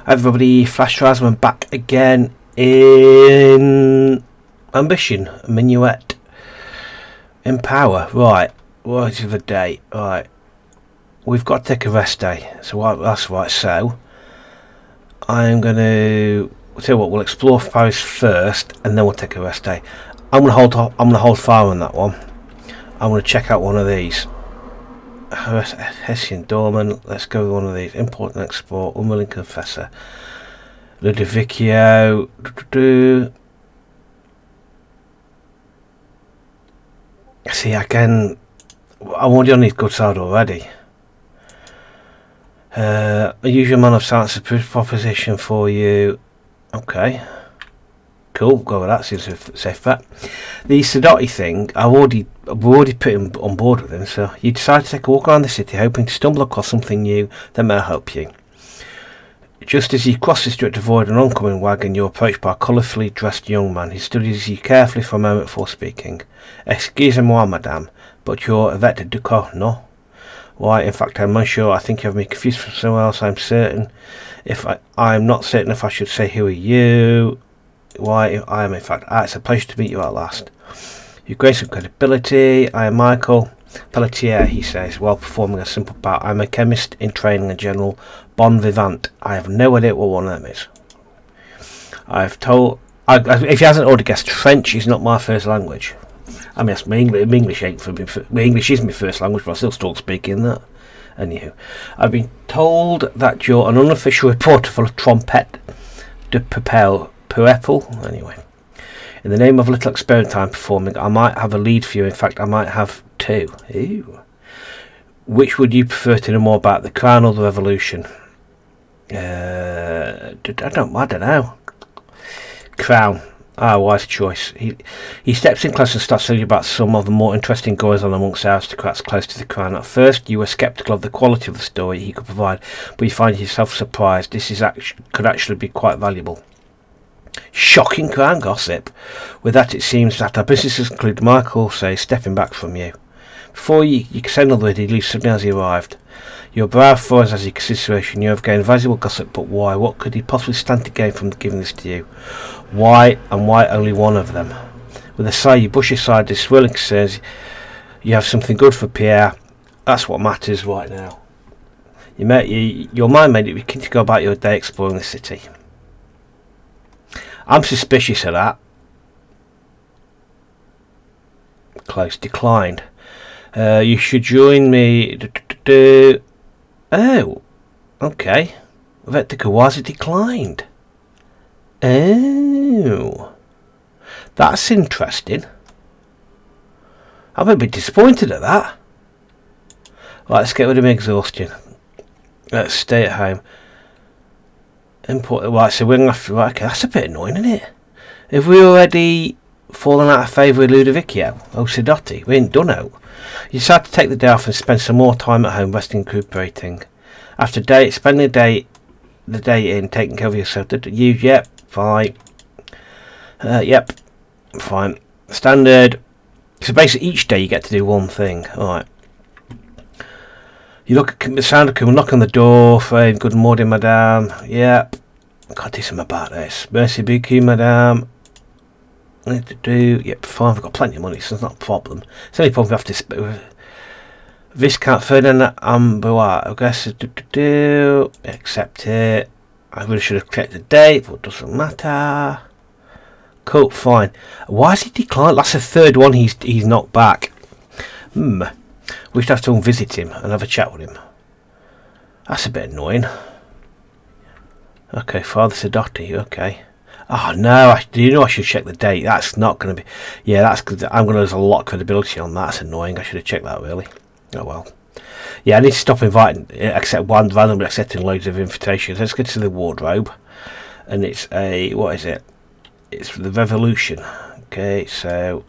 Everybody, Flash Rasman back again in Ambition, Minuet, in Power. Right, what is the day? Right, we've got to take a rest day, so that's right. So I'm going to tell you what, we'll explore Paris first, and then we'll take a rest day. I'm going to hold fire on that one. I'm going to check out one of these. Hessian Dorman, let's go with one of these. Import and export, Unwilling Confessor, Ludovicchio. See, I'm already on his good side already. A usual man of science, a proposition for you. Okay, cool, go with that, seems a safe bet. The Sadotti thing, I've already put him on board with him, so you decide to take a walk around the city hoping to stumble across something new that may help you. Just as you cross the street to avoid an oncoming wagon, you're approached by a colourfully dressed young man. He studies you carefully for a moment before speaking. Excusez-moi, madame, but you're Yvette Ducot, no? Why, in fact, I'm unsure. I think you have me confused from someone else. I'm not certain if I should say who are you. Why, I am in fact. It's a pleasure to meet you at last. You've gained some credibility. I am Michael Pelletier, he says, while performing a simple bow. I'm a chemist in training and general bon vivant. I have no idea what one of them is. If he hasn't already guessed, French is not my first language. I mean, my English ain't for me. My English is my first language, but I still start speaking that. Anywho, I've been told that you're an unofficial reporter for Trompette de Peuple. Anyway, in the name of a little experiment I'm performing, I might have a lead for you. In fact, I might have two. Ew. Which would you prefer to know more about, the Crown or the Revolution? I don't know. Crown. Wise choice. He steps in close and starts telling you about some of the more interesting goings on amongst aristocrats close to the Crown. At first, you were sceptical of the quality of the story he could provide, but you find yourself surprised. This could actually be quite valuable. Shocking Crown gossip. With that, it seems that our business has concluded. Michael says, stepping back from you. Before you can say another word, he leaves suddenly as he arrived. Your brow furrows as you consider the situation. You have gained valuable gossip, but why? What could he possibly stand to gain from giving this to you? Why, and why only one of them? With a sigh, you brush aside this swirling concerns. You have something good for Pierre. That's what matters right now. Your mind made it be keen to go about your day exploring the city. I'm suspicious of that. Close. Declined. You should join me. Oh, okay. Vectica, why is it declined? Oh, that's interesting. I'm a bit disappointed at that. Right, let's get rid of my exhaustion. Let's stay at home. Import. Right, so we're going to have to. Right, okay, that's a bit annoying, isn't it? Have we already fallen out of favour with Ludovicchio? Oh, Sadotti, we ain't done out. You decide to take the day off and spend some more time at home resting and recuperating. After spending the day in taking care of yourself. Yep, fine. Yep, fine. Standard. So basically each day you get to do one thing. Alright. You look at the sound of coming, knock on the door, frame, good morning, madame. Yep. Gotta do something about this. Merci beaucoup, madame. Need to do. Yep, fine. I've got plenty of money, so it's not a problem. It's only a problem we have to. Viscount Ferdinand Amboise. I guess accept it. I really should have checked the date, but it doesn't matter. Cool, fine. Why has he declined? That's the third one he's knocked back. We should have to visit him and have a chat with him. That's a bit annoying. Okay, Father Sadotti. Okay. Oh no! Do you know I should check the date? That's not going to be. Yeah, that's good. I'm going to lose a lot of credibility on that. That's annoying. I should have checked that really. Oh well. Yeah, I need to stop randomly accepting loads of invitations. Let's get to the wardrobe, and it's what is it? It's the Revolution. Okay, so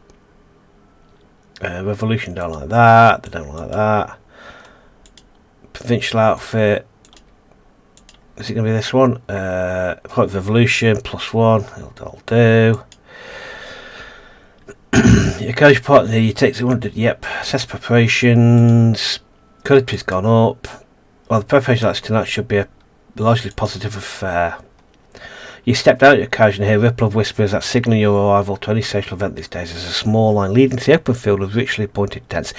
Revolution don't like that. They don't like that. Provincial outfit. Is it going to be this one? Revolution +1. That'll do. Your coach partner, you take the one. Yep. Assess preparations. Credibility has gone up. Well, the preparation tonight should be largely positive affair. You stepped out of your carriage and hear a ripple of whispers that signal your arrival to any social event these days. There's a small line leading to the open field with richly appointed tents.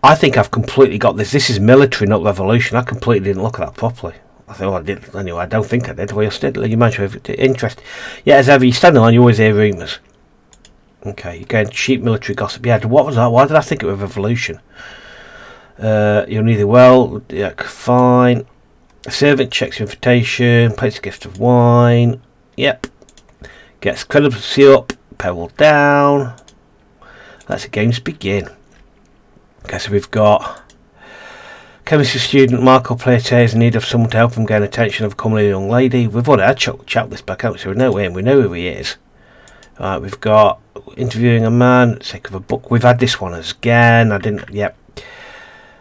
I think I've completely got this. This is military, not revolution. I completely didn't look at that properly. I thought, well, I did. Anyway, I don't think I did. Well, you managed to have interest. Yeah, as ever, you stand in line, you always hear rumours. Okay, again, cheap military gossip. Yeah, what was that? Why did I think it was revolution? You're neither well. Yeah, fine. A servant checks your invitation, plates a gift of wine. Yep. Gets credibility up, pedal down. Let the games begin. Okay, so we've got chemistry student Marco Plate is in need of someone to help him gain attention of a comely young lady. We've already had chat this back out, so we know him. We know who he is. Right, we've got interviewing a man, sake of a book. We've had this one again. I didn't. Yep.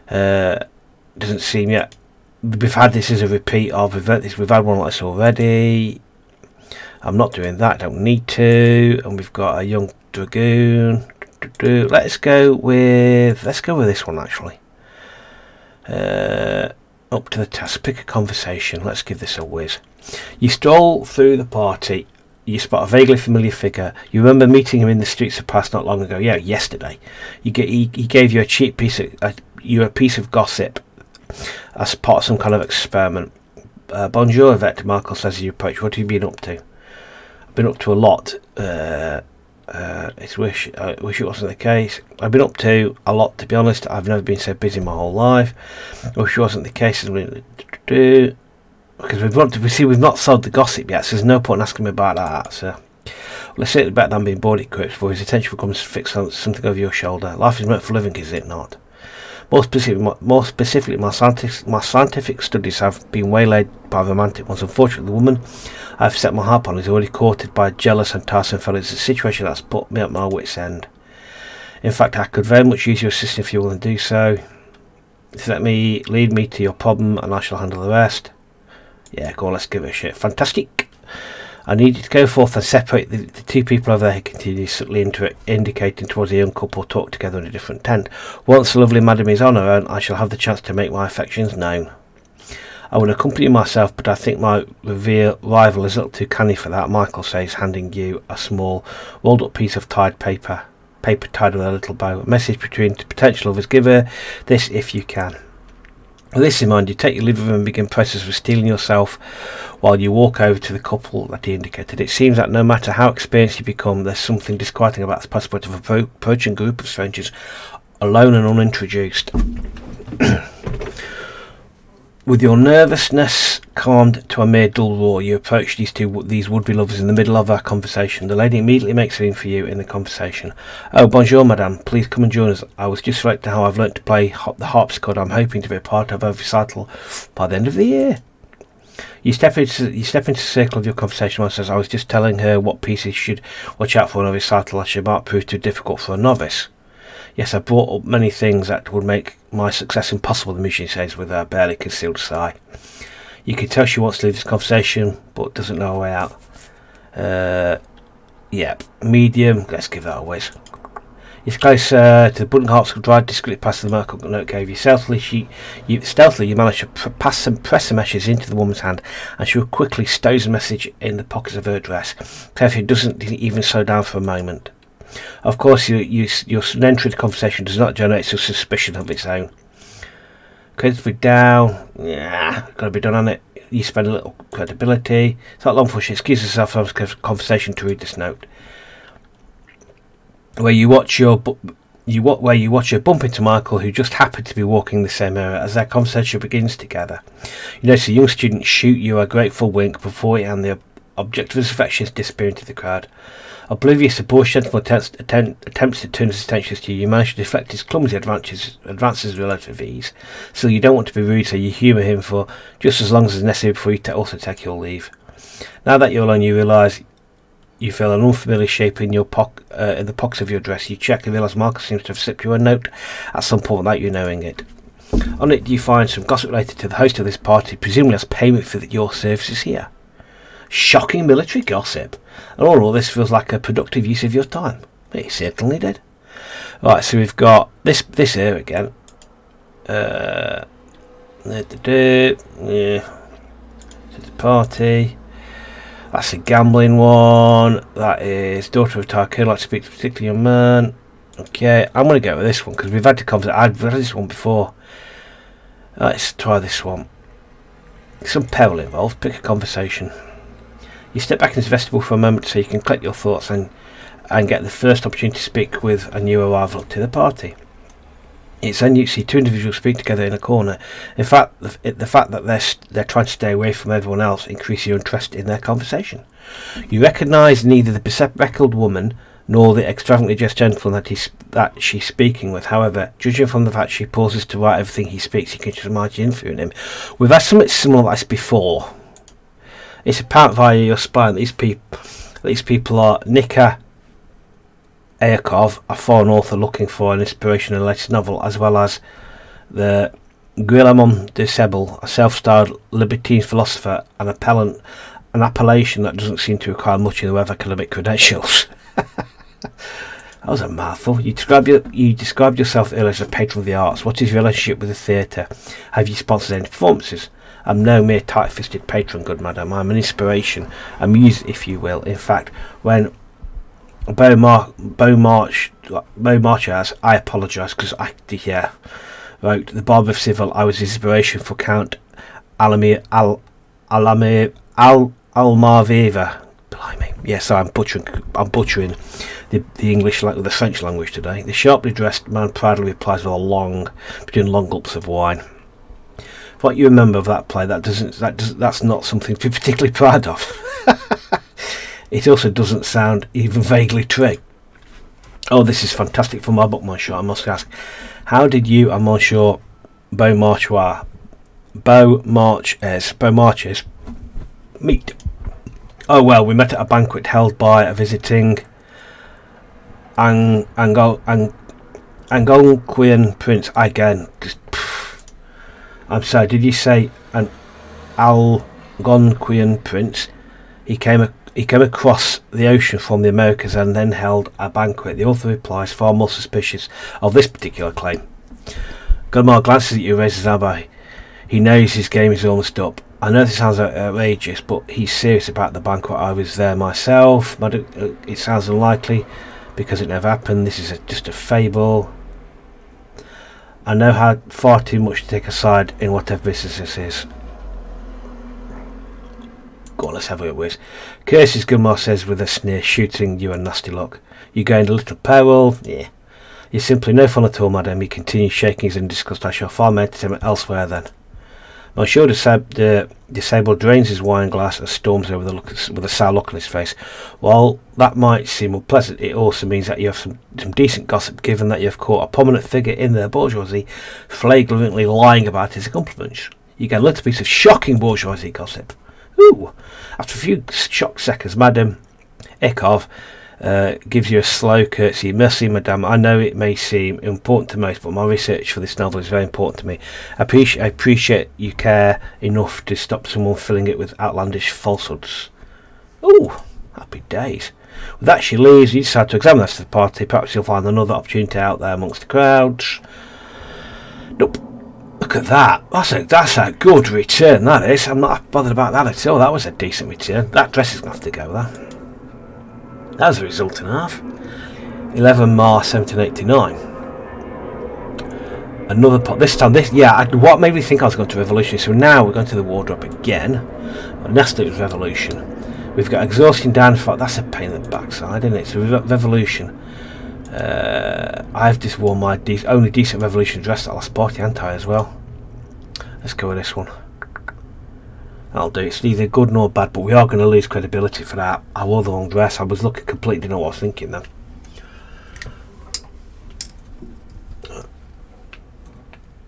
Doesn't seem yet. We've had this as a repeat of. We've had one like this already. I'm not doing that. Don't need to. And we've got a young dragoon. Let's go with this one actually. Up to the task. Pick a conversation. Let's give this a whiz. You stroll through the party. You spot a vaguely familiar figure. You remember meeting him in the streets of Paris not long ago. Yeah, yesterday. He gave you a cheap piece of gossip as part of some kind of experiment. Bonjour, Yvette, Marco says as you approach. What have you been up to? I've been up to a lot. I wish it wasn't the case. I've been up to a lot, to be honest. I've never been so busy my whole life. I wish it wasn't the case. Because we've not sold the gossip yet, so there's no point in asking me about that. So let's say it better than being bored equipped, for his attention becomes fixed on something over your shoulder. Life is meant for living, is it not? More specifically, my scientific studies have been waylaid by romantic ones. Unfortunately, the woman I've set my heart on is already courted by a jealous and tiresome fellow. It's a situation that's put me at my wit's end. In fact, I could very much use your assistance if you're willing to do so. Lead me to your problem and I shall handle the rest. Yeah, go on, let's give it a shit. Fantastic. I need you to go forth and separate the two people over there. He continues subtly indicating towards a young couple talk together in a different tent. Once the lovely madam is on her own, I shall have the chance to make my affections known. I would accompany myself, but I think my rival is a little too canny for that, Michael says, handing you a small, rolled up piece of tied paper tied with a little bow. A message between potential lovers. Give her this if you can. With this in mind, you take your leave of him and begin the process of steeling yourself while you walk over to the couple that he indicated. It seems that no matter how experienced you become, there's something disquieting about the prospect of approaching a group of strangers alone and unintroduced. With your nervousness calmed to a mere dull roar, you approach these would-be lovers in the middle of our conversation. The lady immediately makes room for you in the conversation. Oh, bonjour, madame. Please come and join us. I was just reflecting how I've learnt to play the harpsichord. I'm hoping to be a part of a recital by the end of the year. You step into the circle of your conversation. One says, I was just telling her what pieces she should watch out for in a recital, as she might prove too difficult for a novice. Yes, I brought up many things that would make my success impossible, the musician says with a barely concealed sigh. You can tell she wants to leave this conversation, but doesn't know a way out. Yeah, medium, let's give that a whiz. It's close to the budding harpsichord, drive discreetly past the mark note gave you. Stealthily, you manage to press some meshes into the woman's hand, and she quickly stows a message in the pockets of her dress. Carefully doesn't even slow down for a moment. Of course, your entry to the conversation does not generate some suspicion of its own. Credibility down. Yeah, got to be done on it. You spend a little credibility. It's not long before she excuses herself from the conversation to read this note. Where you watch her bump into Michael, who just happened to be walking the same area as their conversation begins together. You notice a young student shoot you a grateful wink before it and the object of his affections disappear into the crowd. Oblivious, the poor gentleman attempts to turn his attention to you. You manage to deflect his clumsy advances with relative ease. Still, you don't want to be rude, so you humour him for just as long as is necessary before you also take your leave. Now that you're alone, you realise you feel an unfamiliar shape in the pockets of your dress. You check and realise Marcus seems to have slipped you a note at some point without you knowing it. On it, you find some gossip related to the host of this party, presumably as payment for your services here. Shocking military gossip. And all this feels like a productive use of your time. It certainly did. Right, so we've got this here again. Yeah. to the party. That's a gambling one. That is daughter of tycoon. Like to speak to a particular young man. Okay, I'm going to go with this one because we've had the conversation. I've read this one before. Let's try this one. Some peril involved. Pick a conversation. You step back into the vestibule for a moment so you can collect your thoughts and get the first opportunity to speak with a new arrival to the party. It's then you see two individuals speak together in a corner. In fact, the fact that they're trying to stay away from everyone else increases your interest in their conversation. You recognise neither the bespectacled woman nor the extravagantly dressed gentleman that she's speaking with. However, judging from the fact she pauses to write everything he speaks, you can just imagine interviewing him. We've had something similar like this before. It's apparent via your spine that these people are Nika Ayakov, a foreign author looking for an inspiration in the latest novel, as well as the Guillemot de Sebel, a self-styled libertine philosopher, an appellation that doesn't seem to require much in the way of academic credentials. That was a mouthful. You described yourself earlier as a patron of the arts. What is your relationship with the theatre? Have you sponsored any performances? I'm no mere tight-fisted patron, good madam. I'm an inspiration, a muse, if you will. In fact, when Beau March as I apologise because I wrote The Barber of Seville, I was inspiration for Count Almaviva. Blimey. Yes, I'm butchering the English the French language today. The sharply dressed man proudly replies with between long gulps of wine. What you remember of that play, that's not something to be particularly proud of. It also doesn't sound even vaguely true. Oh, this is fantastic for my book, Monsieur. I must ask, how did you and Monsieur Beaumarchais meet? Oh, well, we met at a banquet held by a visiting Algonquian prince. Again, I'm sorry, did you say an Algonquian prince? He came across the ocean from the Americas and then held a banquet. The author replies, far more suspicious of this particular claim. Gilmore glances at you, raises his eyebrow. He knows his game is almost up. I know this sounds outrageous, but he's serious about the banquet. I was there myself. But it sounds unlikely because it never happened. This is just a fable. I know how far too much to take a side in whatever business this is. Go on, let's have a look. Curses, Gilmore says with a sneer, shooting you a nasty look. You gained a little peril? Yeah. You're simply no fun at all, madam. He continues, shaking his in disgust. I shall find my entertainment elsewhere then. Monsieur Disabled drains his wine glass and storms over with a sour look on his face. While that might seem unpleasant, it also means that you have some decent gossip, given that you have caught a prominent figure in the bourgeoisie flagrantly lying about his accomplishments. You get a little piece of shocking bourgeoisie gossip. Ooh! After a few shocked seconds, Madame Ekov gives you a slow curtsy. Merci, madame. I know it may seem important to most, but my research for this novel is very important to me. I appreciate you care enough to stop someone filling it with outlandish falsehoods. Ooh! Happy days. With that, she leaves. You decide to examine the rest of the party. Perhaps you'll find another opportunity out there amongst the crowds. Nope. Look at that. That's a good return, that is. I'm not bothered about that at all. That was a decent return. That dress is going to have to go there. That was the result in half. 11 March 1789. Another pot. This time, what made me think I was going to Revolution? So now we're going to the wardrobe again. Last it was Revolution. We've got exhausting downfall. That's a pain in the backside, isn't it? So we've got Revolution. I've just worn my only decent Revolution dress at last party, haven't I, as well? Let's go with this one. That'll do. It's neither good nor bad, but we are going to lose credibility for that. I wore the wrong dress. I was looking completely, didn't know what I was thinking then.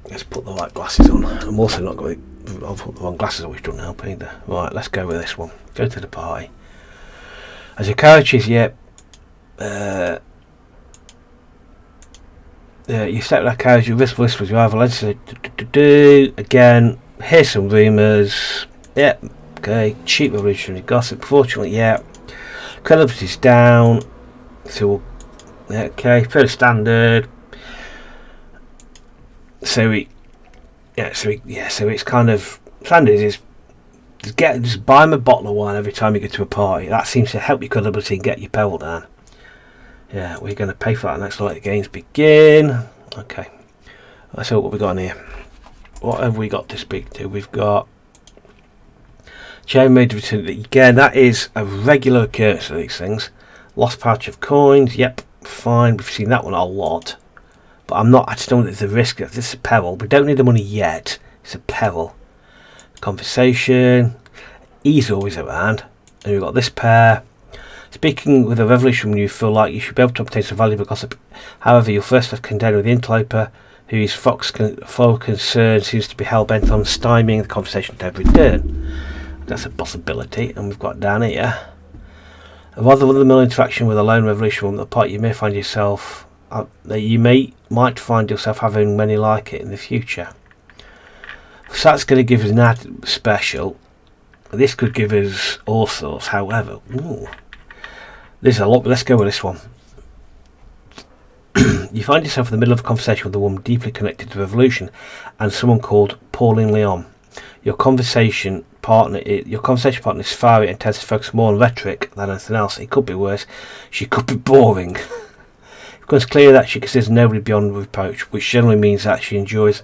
Let's put the right glasses on. I'm also not going to... I'll put the wrong glasses on, which doesn't help either. Right, let's go with this one. Go to the party. As your carriage is yet... you step that carriage, your wrist with your rival. Again, here's some rumours. Yep, okay. Cheap revolutionary gossip. Fortunately, yeah. Credibility's down. So, okay, fairly standard. So it's kind of standard is Just buy them a bottle of wine every time you go to a party. That seems to help your credibility and get your peril down. Yeah, we're going to pay for that next. Let the games begin. Okay, let's see what we've got in here. What have we got to speak to? We've got chain made return. Again, that is a regular occurrence of these things. Lost pouch of coins. Yep, fine. We've seen that one a lot. But I just don't think there's a risk. This is a peril. We don't need the money yet. It's a peril. Conversation. He's always around. And we've got this pair. Speaking with a revolution, you feel like you should be able to obtain some valuable gossip. However, you'll first have to contend with the interloper, whose full concern seems to be hell-bent on stymieing the conversation at every turn. That's a possibility. And we've got down here. A rather run-of-the-mill interaction with a lone revolution from the part you may find yourself... might find yourself having many like it in the future. So that's going to give us an ad special. This could give us all sorts. However, there's a lot. Let's go with this one. You find yourself in the middle of a conversation with a woman deeply connected to the revolution and someone called Pauline Leon. Your conversation partner is fiery and tends to focus more on rhetoric than anything else. It could be worse. She could be boring. It becomes clear that she considers nobody beyond reproach, which generally means that she enjoys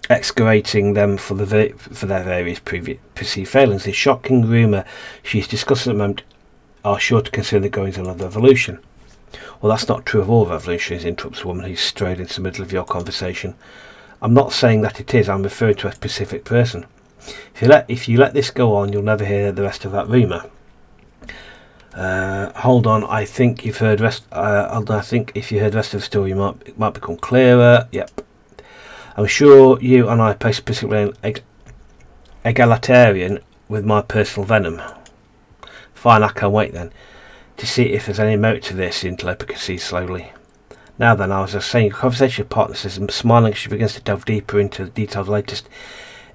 excoriating them for their various perceived failings. The shocking rumour she's discussing at the moment are sure to concern the goings on of the revolution. Well, that's not true of all revolutions, interrupts a woman who's strayed into the middle of your conversation. I'm not saying that it is, I'm referring to a specific person. If you let this go on, you'll never hear the rest of that rumour. Hold on, I think you've heard I think if you heard the rest of the story, it might become clearer. Yep. I'm sure you and I play specifically egalitarian with my personal venom. Fine, I can't wait then to see if there's any merit to this, the interloper concedes slowly. Now then, I was just saying, your conversation partner says, smiling as she begins to delve deeper into the details of the latest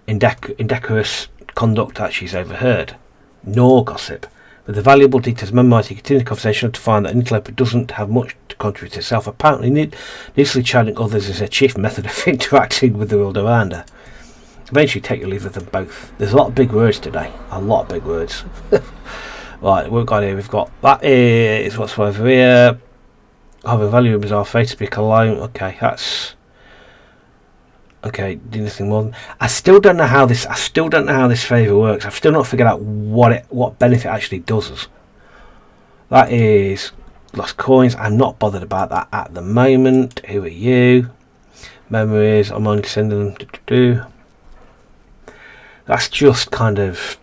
indecorous conduct that she's overheard. No gossip. With the valuable details memorised, you continue the conversation to find that an interloper doesn't have much to contribute to herself. Apparently, needlessly chiding others is her chief method of interacting with the world around her. Eventually, take your leave of them both. There's a lot of big words today. A lot of big words. Right, we've got here. We've got that is what's over here. Have a value of bizarre fate to speak alone. Okay, that's okay. Do nothing more than I still don't know how this favour works. I've still not figured out what benefit actually does us. That is lost coins. I'm not bothered about that at the moment. Who are you? Memories. I'm only sending them. That's just kind of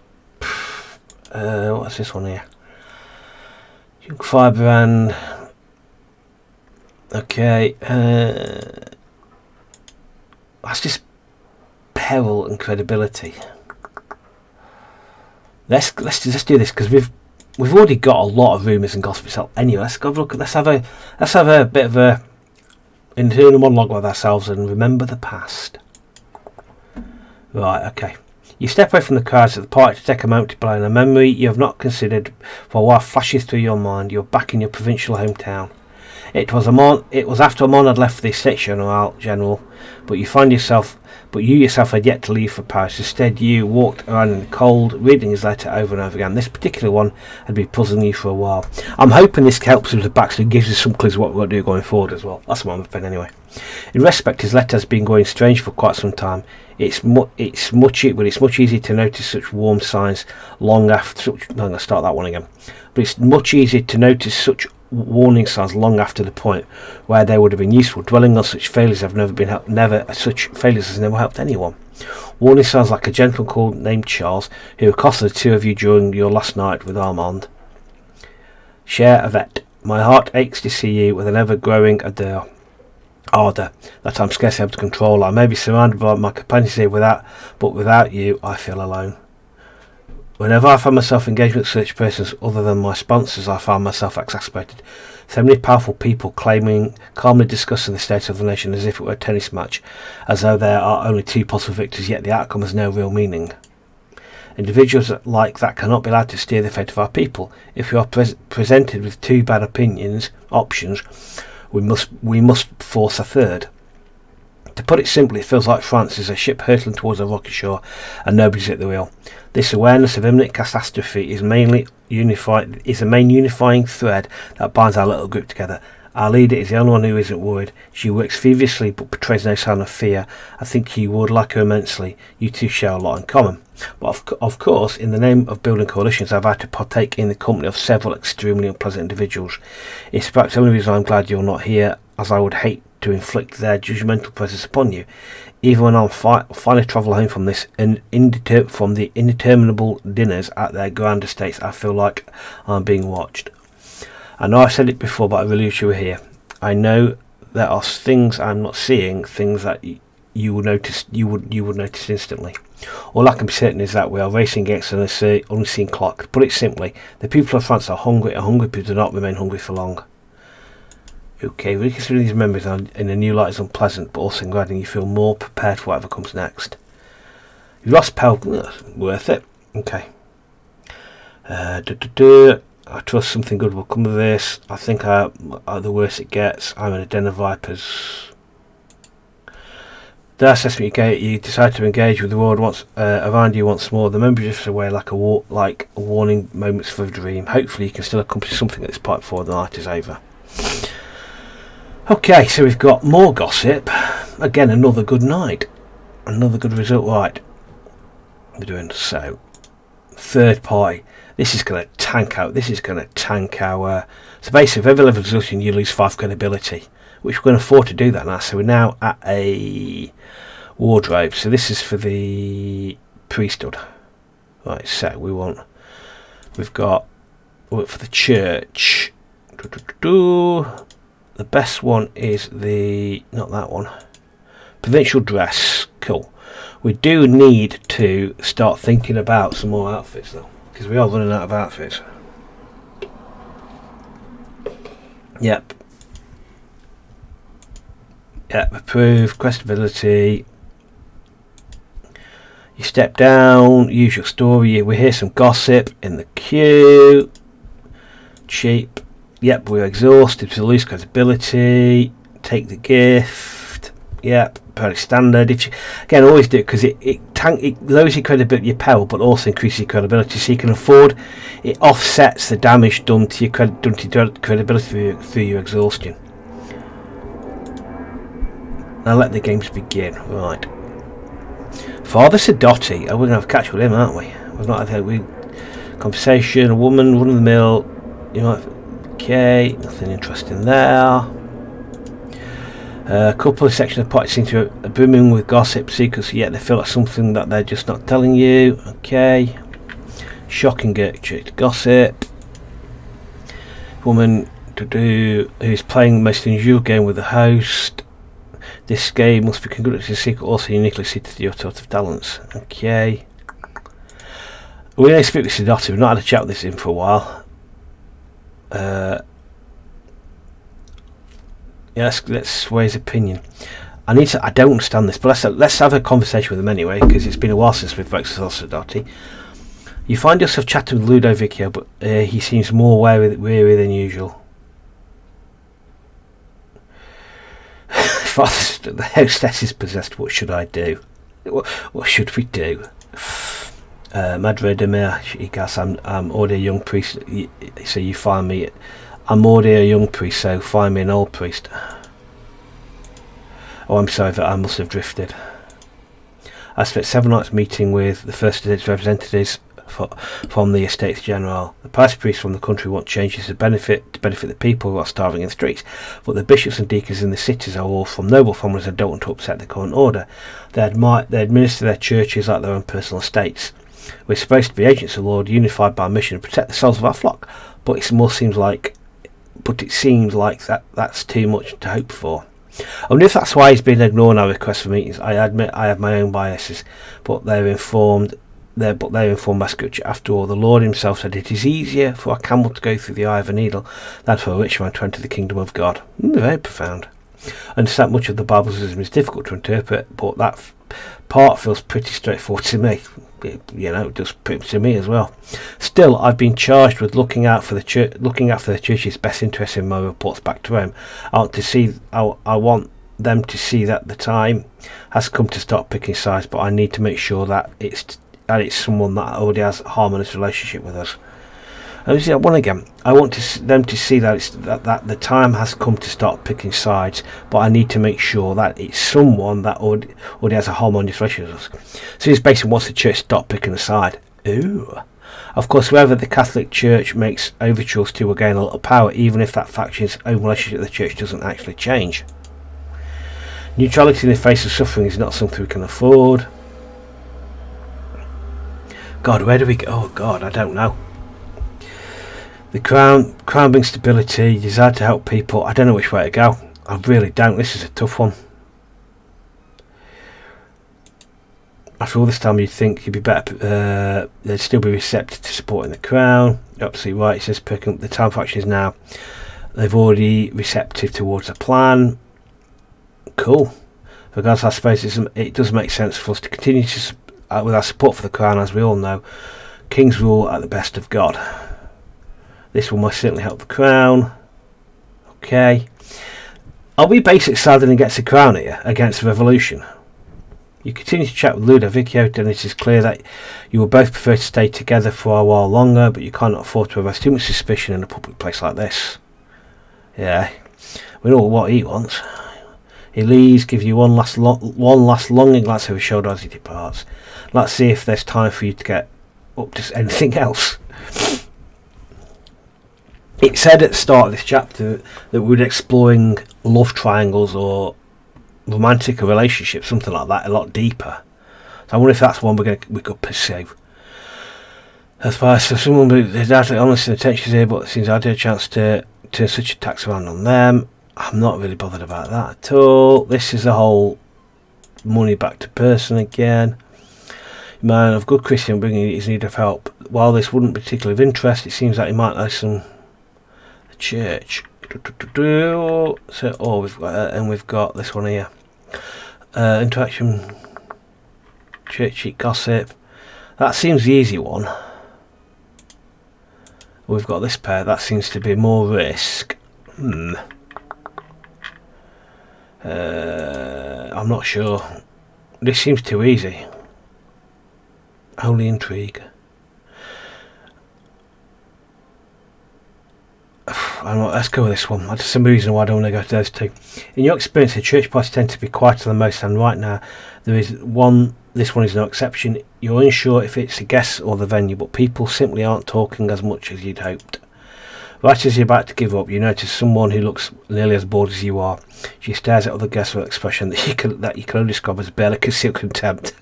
what's this one here? Junk Firebrand. Okay, that's just peril and credibility. Let's do this because we've already got a lot of rumours and gossip itself. Anyway, let's go look. Let's have a bit of a internal monologue with ourselves and remember the past. Right, okay. You step away from the crowds at the party to take a moment to play on a memory you have not considered for a while flashes through your mind. You're back in your provincial hometown. It was after Amon had left the States General, but you yourself had yet to leave for Paris. Instead, you walked around in the cold, reading his letter over and over again. This particular one had been puzzling you for a while. I'm hoping this helps with the backstory and gives us some clues what we're going to do going forward as well. That's what I'm hoping anyway. In respect, his letter has been going strange for quite some time. It's much easier to notice such warm signs long after. I'm going to start that one again. But it's much easier to notice such warning signs long after the point where they would have been useful. Dwelling on such failures has never helped anyone. Warning signs like a gentleman named Charles, who accosted the two of you during your last night with Armand. Cher Yvette, my heart aches to see you with an ever-growing ardour that I'm scarcely able to control. I may be surrounded by my companions here, but without you, I feel alone. Whenever I find myself engaged with such persons other than my sponsors, I find myself exasperated. So many powerful people calmly discussing the state of the nation as if it were a tennis match, as though there are only two possible victors, yet the outcome has no real meaning. Individuals like that cannot be allowed to steer the fate of our people. If we are presented with two bad options, we must force a third. To put it simply, it feels like France is a ship hurtling towards a rocky shore and nobody's at the wheel. This awareness of imminent catastrophe is the main unifying thread that binds our little group together. Our leader is the only one who isn't worried. She works feverishly but betrays no sign of fear. I think you would like her immensely. You two share a lot in common. But of course, in the name of building coalitions, I've had to partake in the company of several extremely unpleasant individuals. It's perhaps the only reason I'm glad you're not here, as I would hate to inflict their judgmental presence upon you. Even when I'm finally travel home from this from the indeterminable dinners at their grand estates, I feel like I'm being watched. I know I've said it before, but I really wish you were here. I know there are things I'm not seeing, things that you would notice. You would notice instantly. All I can be certain is that we are racing against an unseen clock. To put it simply, the people of France are hungry, and hungry people do not remain hungry for long. Okay, reconsidering these memories in a new light is unpleasant, but also glad you feel more prepared for whatever comes next. You've lost power, worth it. Okay. I trust something good will come of this. I think the worse it gets. I'm in a den of vipers. The assessment you decide to engage with the world around you once more. The memory drifts away like a warning moments for a dream. Hopefully you can still accomplish something at this point before the night is over. Okay, so we've got more gossip. Again, another good night. Another good result. Right. We're doing so. Third party. This is going to tank out. So basically, with every level of resolution, you lose 5 credibility, which we're going to afford to do that now. So we're now at a wardrobe. So this is for the priesthood. Right. So we've got for the church. The best one is not that one. Provincial dress. Cool. We do need to start thinking about some more outfits though, because we are running out of outfits. Yep, approve, quest ability. You step down, use your story. We hear some gossip in the queue. Cheap. Yep, we're exhausted to lose credibility. Take the gift. Yep, very standard. Again, always do it because it lowers your credibility, your power, but also increases your credibility. So you can afford. It offsets the damage done to your credibility through your exhaustion. Now let the games begin. Right. Father Sadotti. Oh, we're gonna have a catch with him, aren't we? We've not had a conversation. A woman, run of the mill. You know. Okay, nothing interesting there. A couple of sections of the party seem to be brimming with gossip, secrets, yet they feel like something that they're just not telling you. Okay. Shocking gossip. Woman who's playing the most unusual game with the host. This game must be conducted in secret, also uniquely suited to your sort of talents. Okay. We're going to speak with Sadotti. We've not had a chat with this in for a while. Let's sway his opinion. I don't understand this, but let's have a conversation with him anyway, because it's been a while since we've spoken to Sadotti. You find yourself chatting with Ludovico, but he seems more weary than usual. Father, the hostess is possessed. What should I do? What should we do? Madre de Mer, I'm already a young priest, so you find me. I'm already a young priest, so find me an old priest. Oh, I'm sorry that I must have drifted. I spent 7 nights meeting with the First Estates representatives from the Estates General. The parish priests from the country want changes to benefit the people who are starving in the streets, but the bishops and deacons in the cities are all from noble families and don't want to upset the current order. They administer their churches like their own personal estates. We're supposed to be agents of the Lord, unified by mission to protect the souls of our flock, but it seems like that's too much to hope for. I wonder if that's why he's been ignoring our requests for meetings. I admit I have my own biases, but they're informed by Scripture. After all, the Lord himself said, "It is easier for a camel to go through the eye of a needle than for a rich man to enter the kingdom of God." Very profound. I understand much of the Bible system is difficult to interpret, but that part feels pretty straightforward to me. It does to me as well. Still, I've been charged with looking out for the church's best interest in my reports back to Rome. I want them to see that the time has come to stop picking sides, but I need to make sure that it's someone that already has a harmonious relationship with us. And see that one again. I want them to see that that the time has come to start picking sides, but I need to make sure that it's someone that already has a harmonious relationship with us. So this basically wants the church to stop picking a side. Ooh. Of course, whoever the Catholic Church makes overtures to will gain a little power, even if that faction's own relationship with the church doesn't actually change. Neutrality in the face of suffering is not something we can afford. God, where do we go? Oh God, I don't know. The crown brings stability, desire to help people. I don't know which way to go. I really don't. This is a tough one. After all this time, you'd think you'd be better. They'd still be receptive to supporting the crown. You're absolutely right. It says picking up the time faction is now. They've already receptive towards a plan. Cool. Regardless, I suppose it does make sense for us to continue to with our support for the crown, as we all know. Kings rule at the best of God. This will most certainly help the crown. Okay. Are we basically siding against the crown here, against the revolution? You continue to chat with Ludovico, and it is clear that you will both prefer to stay together for a while longer, but you cannot afford to arouse too much suspicion in a public place like this. Yeah, we know what he wants. He leaves, gives you one last longing glance over his shoulder as he departs. Let's see if there's time for you to get up to anything else. It said at the start of this chapter that we were exploring love triangles or romantic relationships, something like that, a lot deeper. So I wonder if that's one we could pursue. As far as someone with actually honest and attention here, but since I did a chance to turn such attacks around on them, I'm not really bothered about that at all. This is the whole money back to person again. Man of good Christian bringing his need of help. While this wouldn't be particularly of interest, it seems like he might know some church. So, we've got this one here. Interaction, churchy gossip. That seems the easy one. We've got this pair. That seems to be more risk. I'm not sure. This seems too easy. Holy intrigue. Let's go with this one. That's some reason why I don't want to go to those two. In your experience, the church parties tend to be quieter than most, and right now this one is no exception. You're unsure if it's the guests or the venue, but people simply aren't talking as much as you'd hoped. Right as you're about to give up, you notice someone who looks nearly as bored as you are. She stares at other guests with an expression that you can only describe as barely concealed contempt.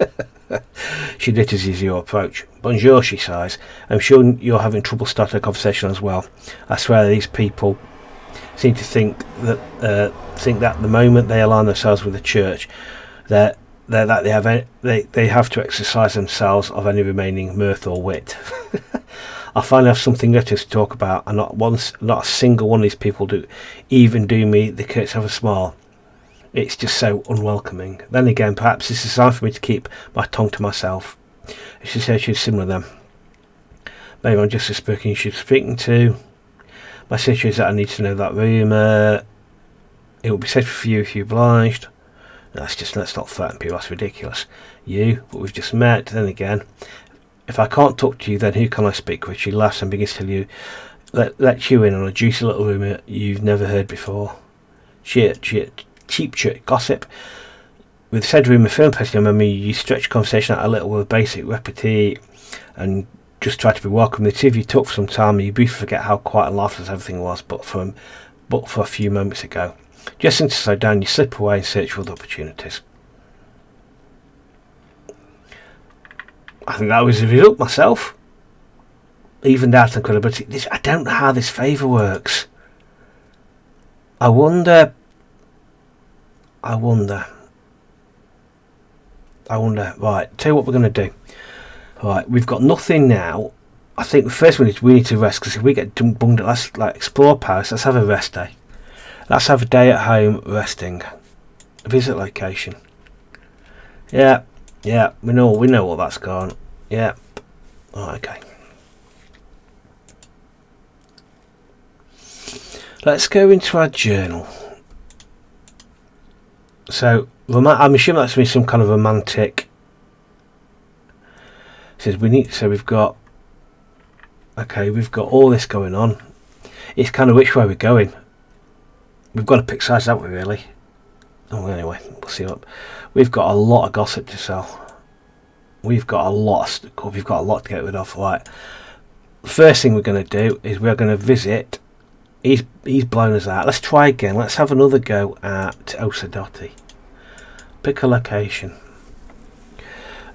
She glitters as you approach. Bonjour, she sighs. I'm sure you're having trouble starting a conversation as well. I swear these people seem to think that the moment they align themselves with the church, they have to exercise themselves of any remaining mirth or wit. I finally have something little to talk about, and not a single one of these people do me the courtesy of a smile. It's just so unwelcoming. Then again, perhaps this is a sign for me to keep my tongue to myself. She said she's similar to them. Maybe I'm just as speaking she's speaking to. My situation is that I need to know that room. It will be safer for you if you obliged. Let's not threaten people, that's ridiculous. But we've just met. Then again, if I can't talk to you, then who can I speak with? She laughs and begins to tell you, let you in on a juicy little rumour you've never heard before. Cheap gossip. With said rumour firm pressing on memory, you stretch conversation out a little with basic repartee and just try to be welcome. The two of you talk for some time and you briefly forget how quiet and laughless everything was but for a few moments ago. Just to slow down, you slip away and search for other opportunities. I think that was the result myself. Even doubt and credibility. I don't know how this favour works. I wonder. Right, tell you what we're going to do. Right, we've got nothing now. I think the first one is we need to rest, because if we get bunged up, let's explore Paris. Let's have a rest day. Let's have a day at home resting. Visit location. Yeah, we know what that's gone. Yeah. Oh, okay. Let's go into our journal. So I'm assuming that's been some kind of romantic. Says we need. So we've got. Okay, we've got all this going on. It's kind of which way we're going. We've got to pick sides, haven't we? Really. Oh, anyway, we'll see what. We've got a lot of gossip to sell. We've got a lot. We've got a lot to get rid of. Right. First thing we're going to do is we're going to visit. He's blown us out. Let's try again. Let's have another go at Osadoti. Pick a location.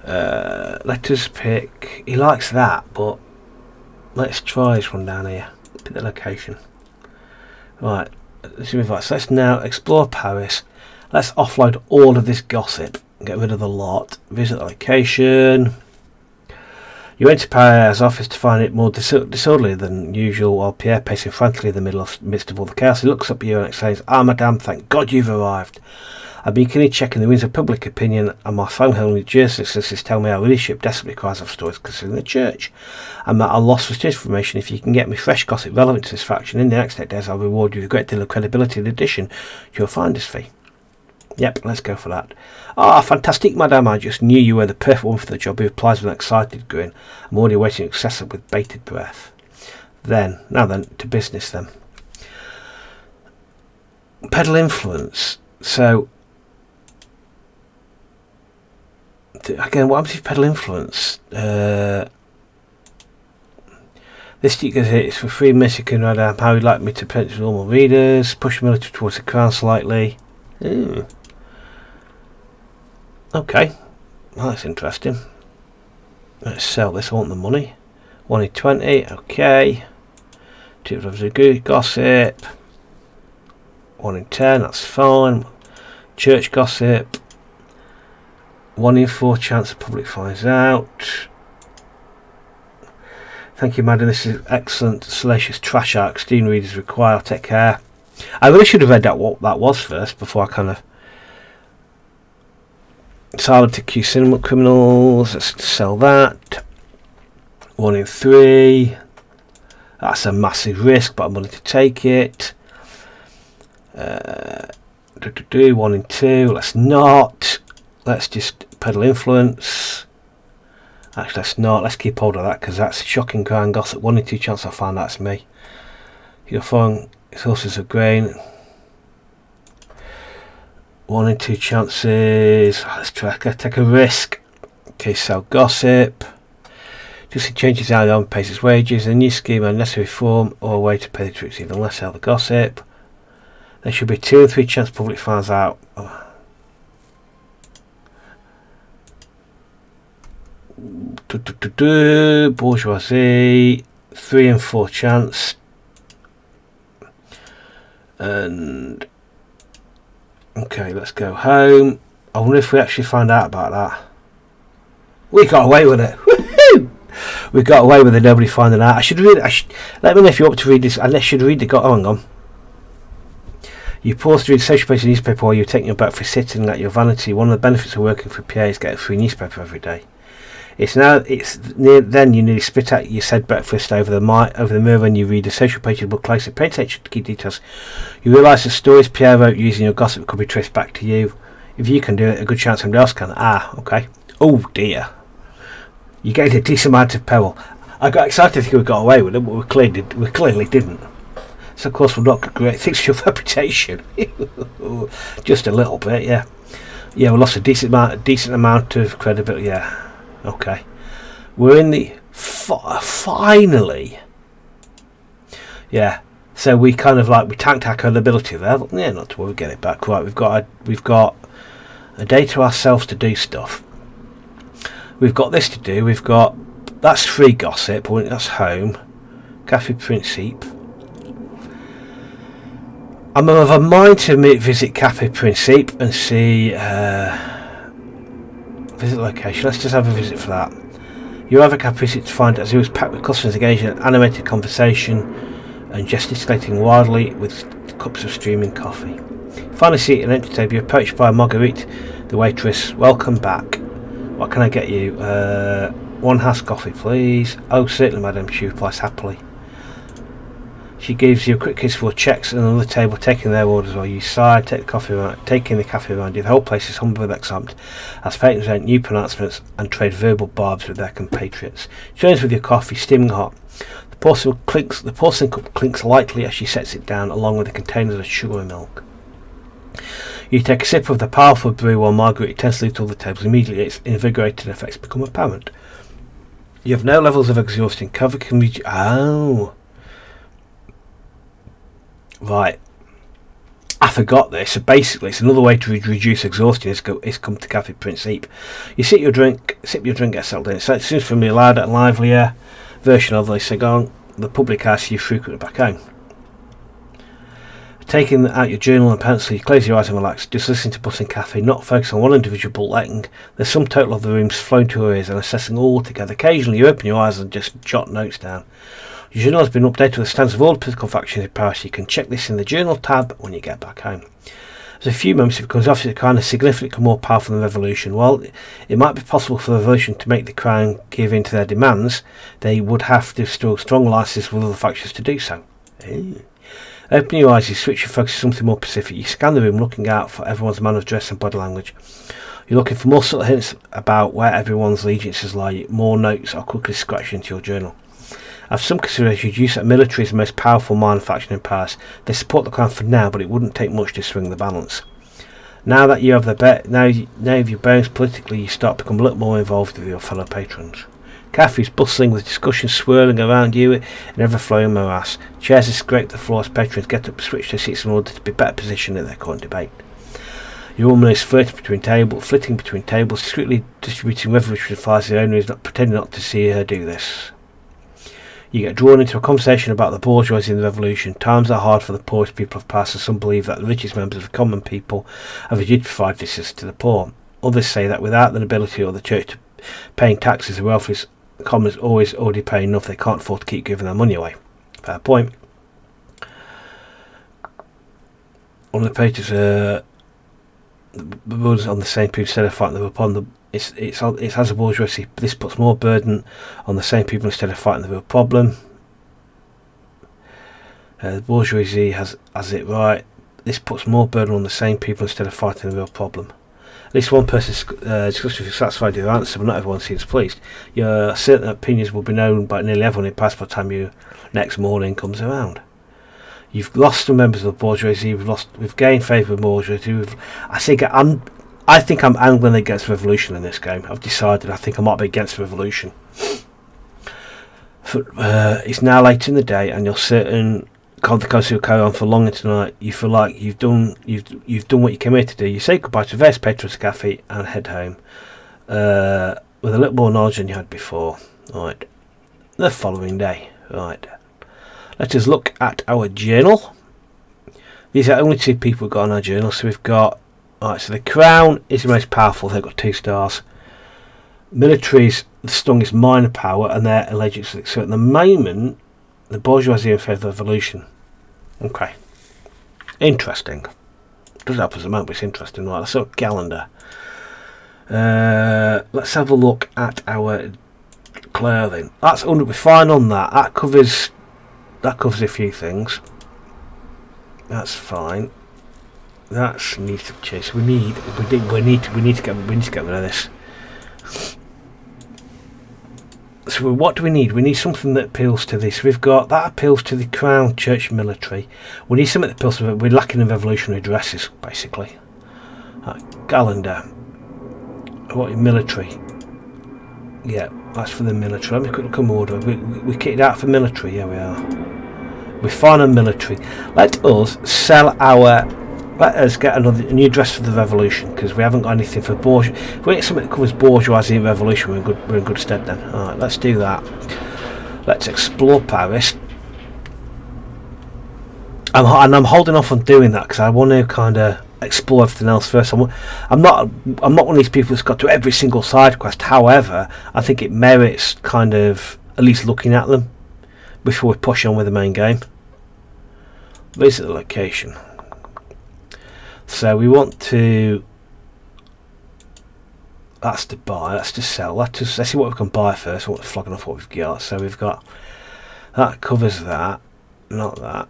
Let us pick. He likes that, but let's try this one down here. Pick the location. Right. Let's move on. So let's now explore Paris. Let's offload all of this gossip. Get rid of the lot. Visit the location. You went to Pierre's office to find it more disorderly than usual, while Pierre, pacing frantically in the midst of all the chaos, he looks up at you and exclaims, "Ah, madame, thank God you've arrived. I've been keenly checking the winds of public opinion, and my phone home with Jersey solicitors tell me our leadership desperately cries for stories concerning the church. I'm at a loss for information. If you can get me fresh gossip relevant to this faction in the next 8 days, I'll reward you with a great deal of credibility in addition to your finder's fee." Yep, let's go for that. "Ah, fantastic, madame. I just knew you were the perfect one for the job," he replies with an excited grin. "I'm already waiting to access it with bated breath." Now then, to business then. Peddle influence. So, again, what happens if peddle influence? This stick goes here. It's for free Mexican read out how you'd like me to present to normal readers. Push the military towards the crown slightly. Ooh. Okay, well, that's interesting. Let's sell this. I want the money. 1 in 20. Okay. Tips of the good gossip. 1 in 10. That's fine. Church gossip. 1 in 4 chance the public finds out. Thank you, madam. This is excellent, salacious trash art. Extreme readers require. I'll take care. I really should have read that what that was first before I kind of. Silent accused cinema criminals. Let's sell that. 1 in 3. That's a massive risk, but I'm willing to take it. 1 in 2. Let's not. Let's just peddle influence. Actually, let's not. Let's keep hold of that because that's shocking crime gossip. 1 in 2 chance I'll find that's me. You're following sources of grain. 1 in 2 chances. Let's try to take a risk. Okay, sell gossip. Just changes how the army pays its wages. A new scheme, a necessary form, or a way to pay the troops even less. Sell the gossip. There should be 2 in 3 chance public finds out. Bourgeoisie. 3 in 4 chance. And okay, let's go home. I wonder if we actually find out about that. We got away with it. Woohoo! We got away with it. Nobody finding out. I should read it. Let me know if you want to read this. And I should read the. Oh, hang on. You pause to read the social page of the newspaper while you're taking your breakfast, sitting at your vanity. One of the benefits of working for PA is get a free newspaper every day. Then you nearly spit out your said breakfast over the mirror when you read the social page of the book closer. Pay attention to key details. You realise the stories Pierre wrote using your gossip could be traced back to you. If you can do it, a good chance somebody else can. Ah, okay. Oh dear. You gained a decent amount of peril. I got excited to think we got away with it, but we clearly didn't. So of course we're not great things for your reputation. Just a little bit, yeah. Yeah, we lost a decent amount of credibility, yeah. Okay, we're in the finally. Yeah, so we kind of we tanked our credibility there. But yeah, not to worry, we get it back. Right, we've got a day to ourselves to do stuff. We've got this to do. That's free gossip. That's home. Café Principe. I'm of a mind to visit Café Principe and see. Visit location. Let's just have a visit for that. You have a Capricit to find as it was packed with customers engaging in animated conversation and gesticulating wildly with cups of steaming coffee. Finally, seat at an empty table. You're approached by Marguerite, the waitress. Welcome back. What can I get you? 1 house coffee, please. Oh, certainly, madam. She replies happily. She gives you a quick kiss for checks and another table, taking their orders while you sigh, take the coffee around, taking the cafe around you. The whole place is humble with excitement as patrons present new pronouncements and trade verbal barbs with their compatriots. She ends with your coffee, steaming hot. The porcelain cup clinks lightly as she sets it down, along with the containers of sugar and milk. You take a sip of the powerful brew while Margaret intensely to all the tables. Immediately, its invigorating effects become apparent. You have no levels of exhaustion. Cover can reach. Oh. Right. I forgot this. So basically, it's another way to reduce exhaustion is come to Cafe Principe. You sip your drink, get settled in. So it seems for me a louder and livelier version of the cigar. The public asks you frequently back home. Taking out your journal and pencil, you close your eyes and relax. Just listen to Bustling Cafe, not focus on one individual bulletin. The sum total of the rooms flowing to your ears and assessing all together. Occasionally, you open your eyes and just jot notes down. Your journal has been updated with the stands of all the political factions in Paris. You can check this in the journal tab when you get back home. There's a few moments it becomes obvious the crown is significantly more powerful than the revolution. While it might be possible for the revolution to make the crown give in to their demands, they would have to struggle strong alliances with other factions to do so. Open your eyes, you switch your focus to something more specific. You scan the room, looking out for everyone's manner of dress and body language. You're looking for more subtle hints about where everyone's allegiances lie. More notes are quickly scratched into your journal. After some consideration, you deduce that military is the most powerful minor faction in Paris. They support the crown for now, but it wouldn't take much to swing the balance. Now that you have now your bearings politically, you start to become a little more involved with your fellow patrons. Cafe is bustling with discussions swirling around you in ever-flowing morass. Chairs scrape the floor as patrons get up and switch their seats in order to be better positioned in their current debate. Your woman is flitting between tables, discreetly distributing revolutionary flyers. The owner is not pretending not to see her do this. You get drawn into a conversation about the bourgeoisie and the revolution. Times are hard for the poorest people of Paris, and some believe that the richest members of the common people have a duty to provide this to the poor. Others say that without the nobility or the church paying taxes, the wealthiest commons already pay enough. They can't afford to keep giving their money away. Fair point. One of the pages, the rules on the same people instead of fighting them upon the. It has a bourgeoisie. This puts more burden on the same people instead of fighting the real problem. The bourgeoisie has it right. This puts more burden on the same people instead of fighting the real problem. At least one person discussion is satisfied with your answer, but not everyone seems pleased. Your certain opinions will be known by nearly everyone in Paris by the time you next morning comes around. You've lost some members of the bourgeoisie. We've gained favour with bourgeoisie. I think I'm angling against revolution in this game. I've decided I think I might be against revolution. It's now late in the day, and you're certain the concert will carry on for long into tonight. You feel like you've done what you came here to do. You say goodbye to various patrons cafe and head home with a little more knowledge than you had before. Right. The following day. Right. Let us look at our journal. These are only two people we've got on our journal. So we've got. Right, so the crown is the most powerful. They've got 2 stars. Military's the strongest minor power, and they're alleged. So at the moment, the bourgeoisie are in favour of revolution. Okay. Interesting. Doesn't help us at the moment, but it's interesting. Right, let's look at calendar. Let's have a look at our clothing. We're fine on that. That covers a few things. That's fine. That's needs to change. We need to get rid of this. So what do we need? We need something that appeals to this. We've got that appeals to the crown, church, military. We need something that appeals to. We're lacking in revolutionary dresses, basically. Calendar. What military? Yeah, that's for the military. Let me quick look at order. We kitted out for military. Yeah, we are. We're fine on military. Let us get a new dress for the revolution, because we haven't got anything for bourgeoisie. If we get something that covers bourgeoisie and revolution, we're in good stead then. Alright, let's do that. Let's explore Paris. I'm holding off on doing that because I want to kind of explore everything else first. I'm not one of these people that's got to every single side quest. However, I think it merits kind of at least looking at them before we push on with the main game. Visit the location. So we want to. That's to buy. That's to sell. Let's see what we can buy first. I want to flog off what we've got. So we've got that covers that. not that.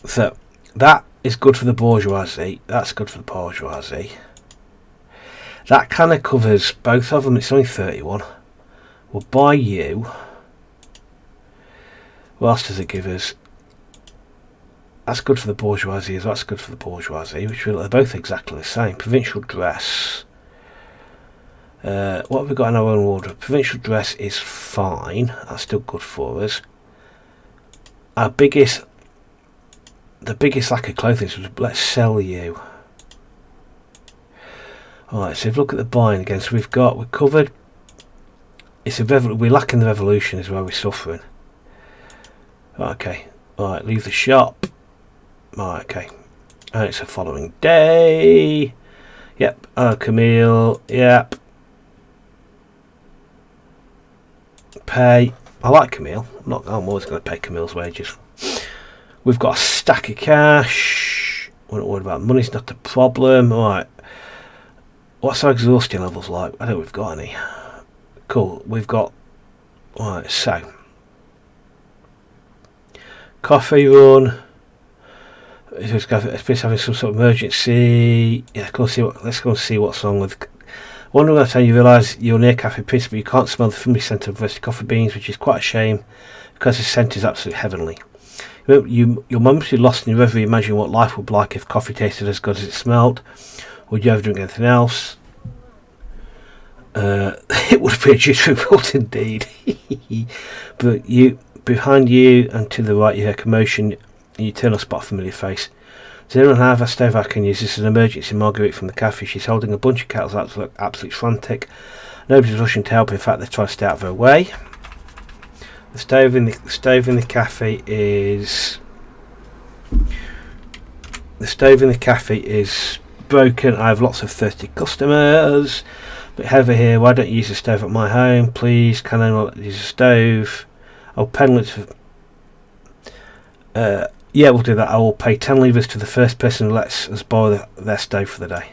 So that is good for the bourgeoisie. That's good for the bourgeoisie. That kind of covers both of them. It's only 31. We'll buy you. What else does it give us? That's good for the bourgeoisie as well. That's good for the bourgeoisie, which they're both exactly the same. Provincial dress. What have we got in our own wardrobe? Provincial dress is fine. That's still good for us. Our biggest, the biggest lack of clothing is let's sell you. Alright, so if you look at the buying again, so we're covered. It's we're lacking the revolution is where we're suffering. Okay, alright, leave the shop. Right, okay. And it's the following day. Yep. Oh, Camille. Yep. Pay. I like Camille. I'm always going to pay Camille's wages. We've got a stack of cash. We're not worried about money's not the problem. Alright. What's our exhaustion levels like? I don't think we've got any. Cool. We've got. Alright, so. Coffee run. It's having some sort of emergency. Yeah, let's go and see what's wrong with. Wondering that time you realise you're near Cafe Prince, but you can't smell the family scent of roasted coffee beans, which is quite a shame because the scent is absolutely heavenly. You're momentarily lost in your reverie, imagining what life would be like if coffee tasted as good as it smelled. Would you ever drink anything else? It would be a difficult indeed. But behind you and to the right, you hear commotion. You turn or spot a familiar face. Does anyone have a stove I can use? This is an emergency. Marguerite from the cafe. She's holding a bunch of kettles out to look absolutely frantic. Nobody's rushing to help. In fact, they're trying to stay out of her way. The stove in the cafe is. The stove in the cafe is broken. I have lots of thirsty customers. But over here, why don't you use the stove at my home, please? Can anyone use a stove? Oh, penalties for. Yeah, we'll do that. I will pay 10 livres to the first person who lets us borrow their stove for the day.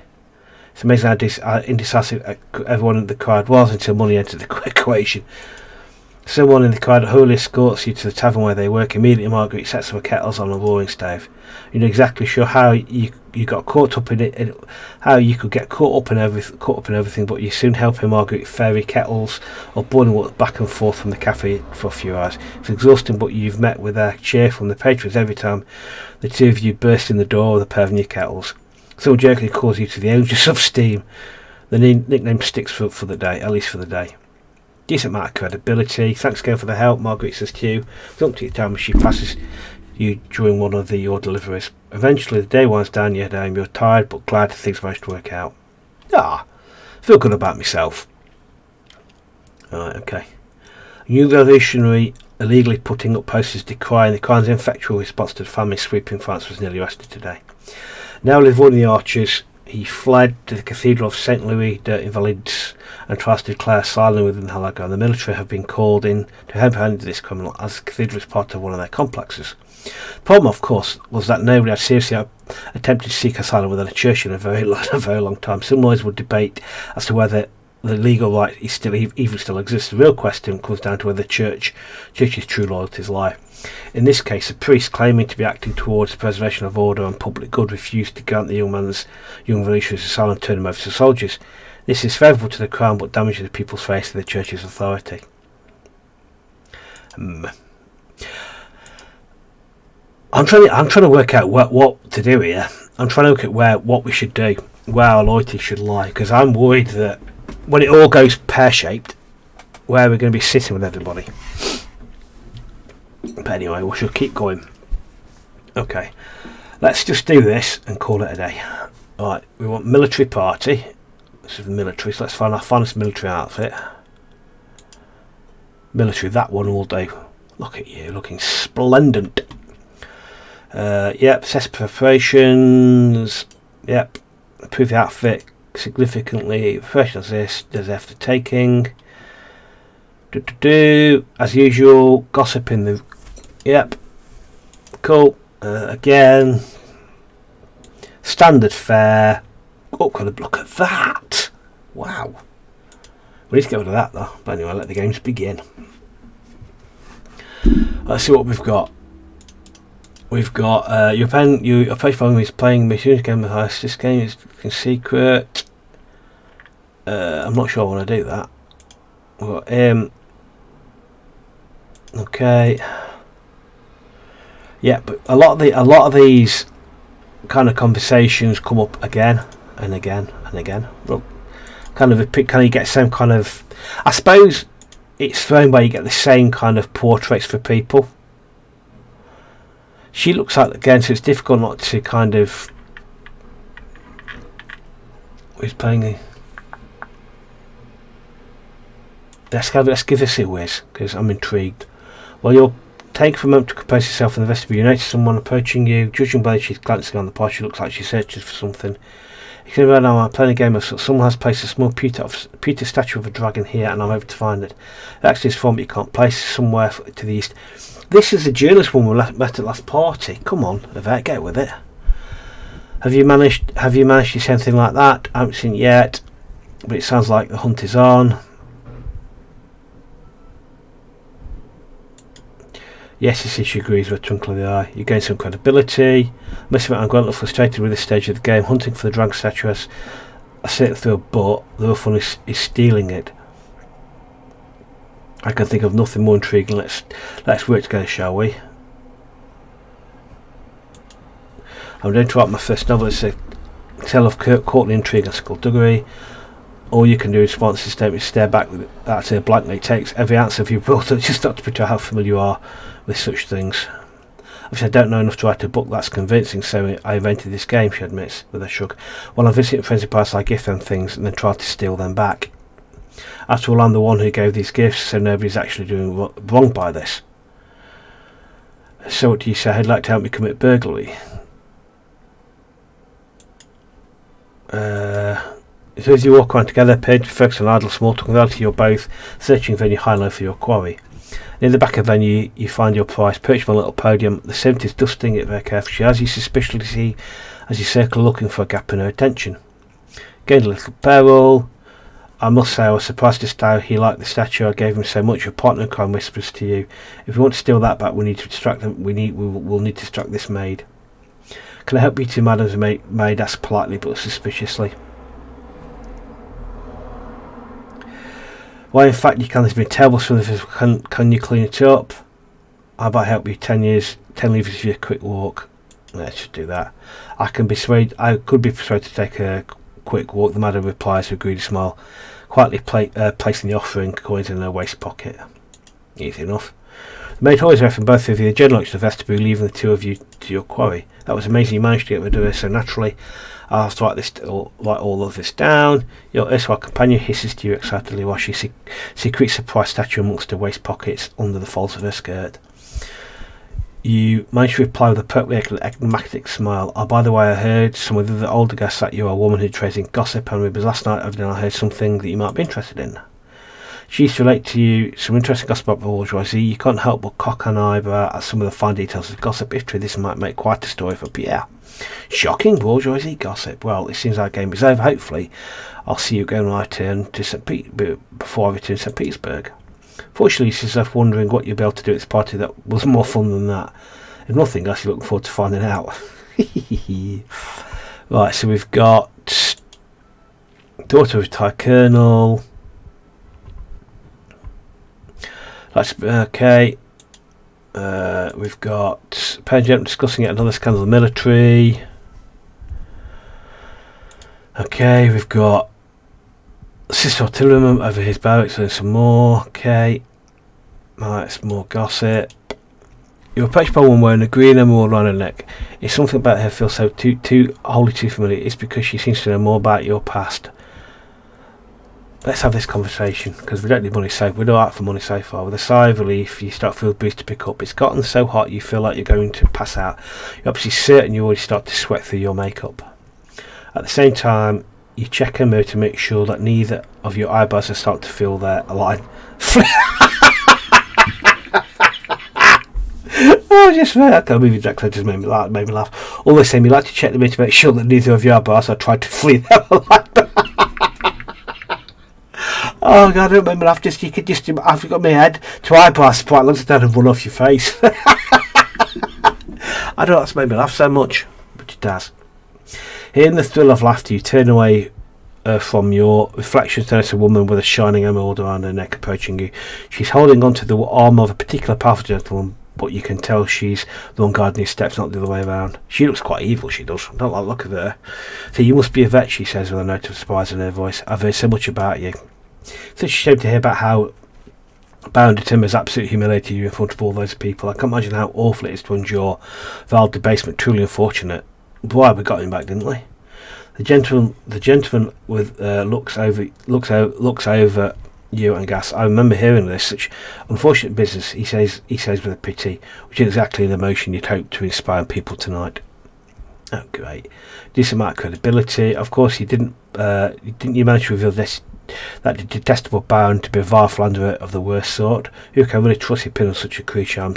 It's amazing how indecisive everyone in the crowd was until money entered the equation. Someone in the crowd wholly escorts you to the tavern where they work. Immediately, Marguerite sets some kettles on a roaring stove. You're not exactly sure how you got caught up in it, how you could get caught up in everything, but you soon helping Marguerite ferry kettles or boiling water back and forth from the cafe for a few hours. It's exhausting, but you've met with their cheer from the patrons every time the two of you burst in the door with a pair of new kettles. Someone jokingly calls you to the Angels of Steam. The nickname sticks for the day, at least for the day. Decent amount of credibility. Thanks again for the help, Marguerite says to you. It's up to your time as she passes you during one of your deliveries. Eventually the day winds down, you're home, you're tired but glad things managed to work out. I feel good about myself. Alright, okay. A new revolutionary illegally putting up posters decrying the Crown's ineffectual response to the famine sweeping France was nearly arrested today. Now avoiding the archers, he fled to the Cathedral of St. Louis des Invalides and tries to declare asylum within Halaga. The military have been called in to help hand this criminal as the cathedral is part of one of their complexes. The problem, of course, was that nobody had seriously attempted to seek asylum within a church in a very long time. Some lawyers would debate as to whether the legal right is even still exists. The real question comes down to whether the church's true loyalties lie. In this case, a priest claiming to be acting towards the preservation of order and public good refused to grant the young revolutionary's asylum, turning him over to soldiers. This is favourable to the Crown but damages the people's faith in the church's authority. I'm trying to work out what to do here. I'm trying to look at what we should do, where our loyalty should lie, because I'm worried that when it all goes pear-shaped, where we're going to be sitting with everybody. But anyway, we shall keep going. Okay, let's just do this and call it a day. Alright, we want military party. This is the military, so let's find our finest military outfit. Military, that one will do. Look at you, looking splendid. Yep, assess preparations. Yep, improve the outfit significantly. Professional assist, there's after taking. As usual, gossip in the. Yep, cool. Again, standard fare. Oh, kind of look at that! Wow. We need to get rid of that though. But anyway, let the games begin. Let's see what we've got. We've got your opponent is playing Missions game with highest. This game is in secret. I'm not sure I want to do that. Well, okay. Yeah, but a lot of these kind of conversations come up again and again and again. Well, kind of you get some kind of, I suppose it's thrown where you get the same kind of portraits for people. She looks like, again, so it's difficult not to kind of... Who's playing the... Let's give this a whiz, because I'm intrigued. Well, you'll take a moment to compose yourself in the vestibule. You notice someone approaching you. Judging by she's glancing on the part, she looks like she searches for something. You can remember now I'm playing a game of someone has placed a small pewter statue of a dragon here, and I'm able to find it. It actually is form, but you can't place it somewhere to the east. This is the journalist woman we met at last party. Come on, Yvette, get with it. Have you managed to see anything like that? I haven't seen it yet, but it sounds like the hunt is on. Yes, she agrees with a twinkle of the eye. You gain some credibility. I must admit, I'm quite a little frustrated with this stage of the game. Hunting for the dragon statue, I see it through, but the rough one is stealing it. I can think of nothing more intriguing. Let's work together, shall we? I'm going to write my first novel. It's a tale of courtly intrigue and skullduggery. All you can do in response to the statement is stare back at her blankly. It takes every ounce of your will just not to portray how familiar you are with such things. Obviously, I don't know enough to write a book that's convincing, so I invented this game, she admits, with a shrug. While I'm visiting friends in Paris, I gift them things and then try to steal them back. After all, I'm the one who gave these gifts, so nobody's actually doing wrong by this. So what do you say? I'd like to help me commit burglary. So as you walk around together, page focus on idle small talk. In reality, you're both searching venue high and low for your quarry. Near the back of the venue, you find your prize perched on a little podium. The servant is dusting it very carefully. She has you suspiciously as you circle looking for a gap in her attention. Gained a little peril. I must say I was surprised just how he liked the statue. I gave him so much. Your partner in crime whispers to you, if we want to steal that back, we need to distract them. We'll need to distract this maid. Can I help you two, madam? The maid asked politely but suspiciously. Well, in fact, you can. There's been a terrible service. Can you clean it up? How about I help you 10 leaves for your quick walk? Let's just do that. I could be persuaded to take a quick walk. The madam replies with a greedy smile, quietly placing the offering coins in her waist pocket. Easy enough. The maid always away from both of you. The general looks to the vestibule, leaving the two of you to your quarry. That was amazing. You managed to get rid of her so naturally. I'll have to write all of this down. Your erstwhile companion hisses to you excitedly while she secretes a prize statue amongst her waist pockets under the folds of her skirt. You manage to reply with a perfectly enigmatic smile. Oh, by the way, I heard some of the other older guests that you're a woman who trades in gossip, and remembers last night I heard something that you might be interested in. She used to relate to you some interesting gossip about bourgeoisie. You can't help but cock an eyebrow at some of the fine details of gossip. If true, this might make quite a story for Pierre. Shocking bourgeoisie gossip. Well, it seems our game is over. Hopefully, I'll see you going right turn to before I return to St. Petersburg. Fortunately, you see yourself wondering what you'll be able to do at this party that was more fun than that. If nothing else, you're looking forward to finding out. Right, so we've got daughter of retired colonel. Okay. We've got parent discussing yet another scandal of the military. Okay, we've got sister artilleryman over his barracks and some more. Okay. Right, some more gossip. You're approached by one wearing a green emerald around her neck. It's something about her feels so wholly too familiar. It's because she seems to know more about your past. Let's have this conversation, because we don't need money safe. We're not out for money so far. With a sigh of relief, you start to feel the breeze to pick up. It's gotten so hot you feel like you're going to pass out. You're obviously certain you already start to sweat through your makeup. At the same time, you check a mirror to make sure that neither of your eyebrows are starting to feel their line. Oh, just right. I can't believe exactly. Just made me laugh. All the same, you like to check the mirror to make sure that neither of your eyebrows are trying to flee their line. Oh God, I don't remember after this. You could just, I've got my head to eyebrow support, looks like that run off your face. I don't know what's made me laugh so much, but it does. Hearing the thrill of laughter, you turn away from your reflections. There's a woman with a shining emerald around her neck approaching you. She's holding onto the arm of a particular powerful gentleman, but you can tell she's the one guarding his steps, not the other way around. She looks quite evil, she does. I don't like the look of her. So you must be a vet, she says with a note of surprise in her voice. I've heard so much about you. Such a shame to hear about how Baron de Tim has absolutely humiliated you in front of all those people. I can't imagine how awful it is to endure vile debasement. Truly unfortunate. Boy, we got him back, didn't we? The gentleman with looks over you and gasps. I remember hearing this. Such unfortunate business. He says with a pity, which is exactly the emotion you'd hope to inspire people tonight. Oh, great! Decent amount of credibility. Of course, you didn't you manage to reveal this? That detestable Baron to be a vile philanderer of the worst sort. Who can really trust your pin on such a creature? I'm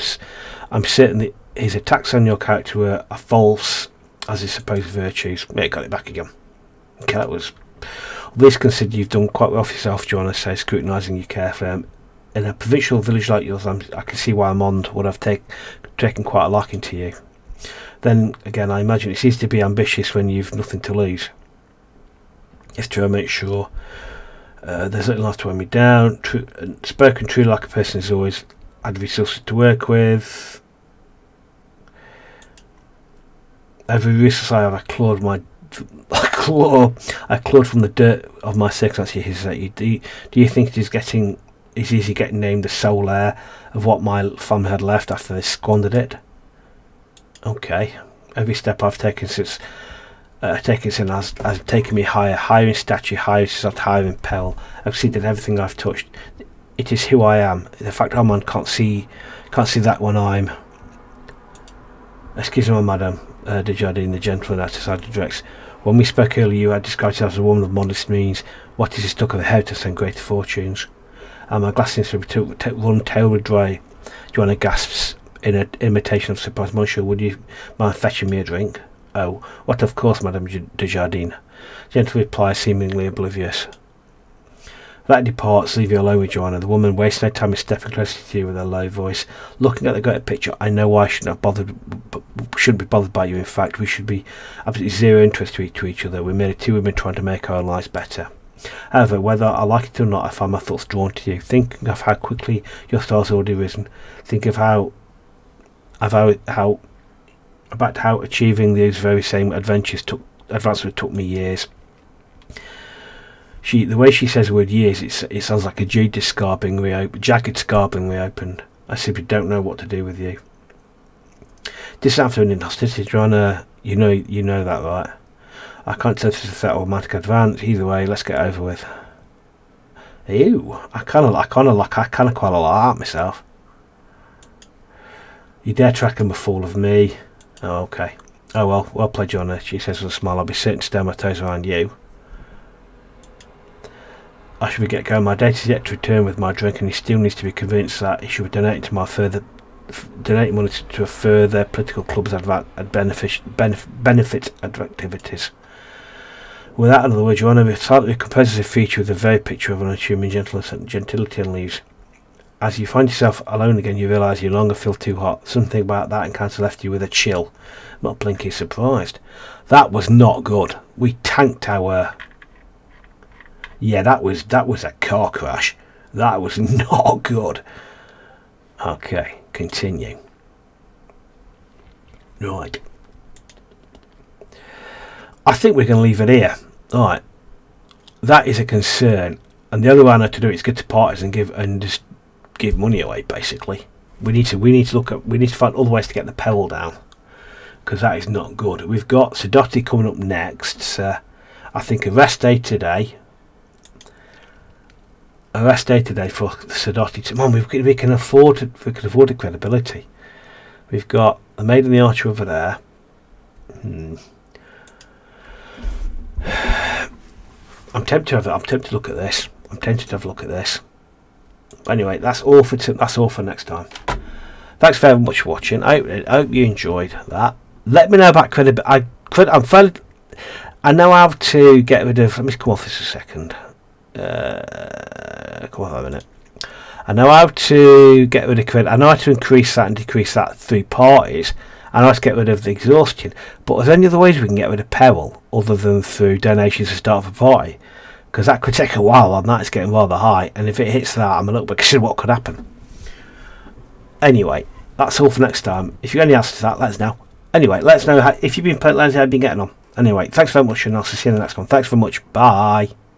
certain that his attacks on your character were false as his supposed virtues. Yeah, got it back again. Okay, that was. All this considered, you've done quite well for yourself, Joanna says, scrutinising you carefully. In a provincial village like yours, I can see why Mond would have taken quite a liking to you. Then again, I imagine it's easy to be ambitious when you've nothing to lose. Yes, to make sure. There's little enough to weigh me down. Spoken true like a person is always had resources to work with. Every resource I have, I clawed from the dirt of my circumstances. Do you think it is easy getting named the sole heir of what my family had left after they squandered it? Okay. Every step I've taken since has taken me higher in stature, higher in peril. I've exceeded everything I've touched. It is who I am. The fact that man can't see that when I'm. Excuse me, madam, Desjardins, the gentleman outside the directs. When we spoke earlier, you had described yourself as a woman of modest means. What is the stock of inheritance and greater fortunes? And my glass seems to run terribly dry. Joanna gasps in an imitation of surprise. Monsieur, would you mind fetching me a drink? Oh, what of course, Madame Desjardins. Gentle reply, seemingly oblivious. That departs, leave you alone with Joanna. The woman wastes no time in stepping closer to you with a low voice. Looking at the greater picture, I know why I shouldn't be bothered by you. In fact, we should be absolutely zero interest to each other. We're merely two women trying to make our lives better. However, whether I like it or not, I find my thoughts drawn to you. Thinking of how quickly your star's already risen. Think of how achieving these very same advancement took me years. The way she says the word years, it sounds like a jagged scar being reopened. I simply don't know what to do with you. This afternoon in hostility, Joanna, you know that, right? I can't tell if it's that automatic advance. Either way, let's get over with. Ew, I kind of quite a lot that myself. You dare track him a fool of me? Oh, okay. Oh well played, Joanna, she says with a smile. I'll be certain to stand my toes around you. I should be get going. My date is yet to return with my drink, and he still needs to be convinced that he should be donating money to a further political club's benefit activities. With that out of the way, Joanna slightly composes a feature with a very picture of an unassuming gentility and leaves. As you find yourself alone again, you realise you no longer feel too hot. Something about that encounter left you with a chill. Not blinking surprised. That was not good. We tanked our... Yeah, that was a car crash. That was not good. Okay, continue. Right. I think we're going to leave it here. Alright. That is a concern. And the other way to do it is get to parties and just give money away, basically. We need to find other ways to get the peril down. Because that is not good. We've got Sadotti coming up next. I think a rest day today. For Sadotti. Come on, we can afford the credibility. We've got the Maid and the Archer over there. I'm tempted to look at this. I'm tempted to have a look at this. Anyway, that's all for next time. Thanks very much for watching. I hope you enjoyed that. Let me know about credibility. I know how to get rid of. Let me come off this a second. Come on a minute. I know how to get rid of credit. I know how to increase that and decrease that through parties. I know how to get rid of the exhaustion. But are there any other ways we can get rid of peril other than through donations to start of a party? Because that could take a while and that's getting rather high. And if it hits that, I'm a little bit concerned what could happen. Anyway, that's all for next time. If you've got any answers to that, let us know. Anyway, let us know if you've been playing, let us know how you've been getting on. Anyway, thanks very much and I'll see you in the next one. Thanks very much. Bye.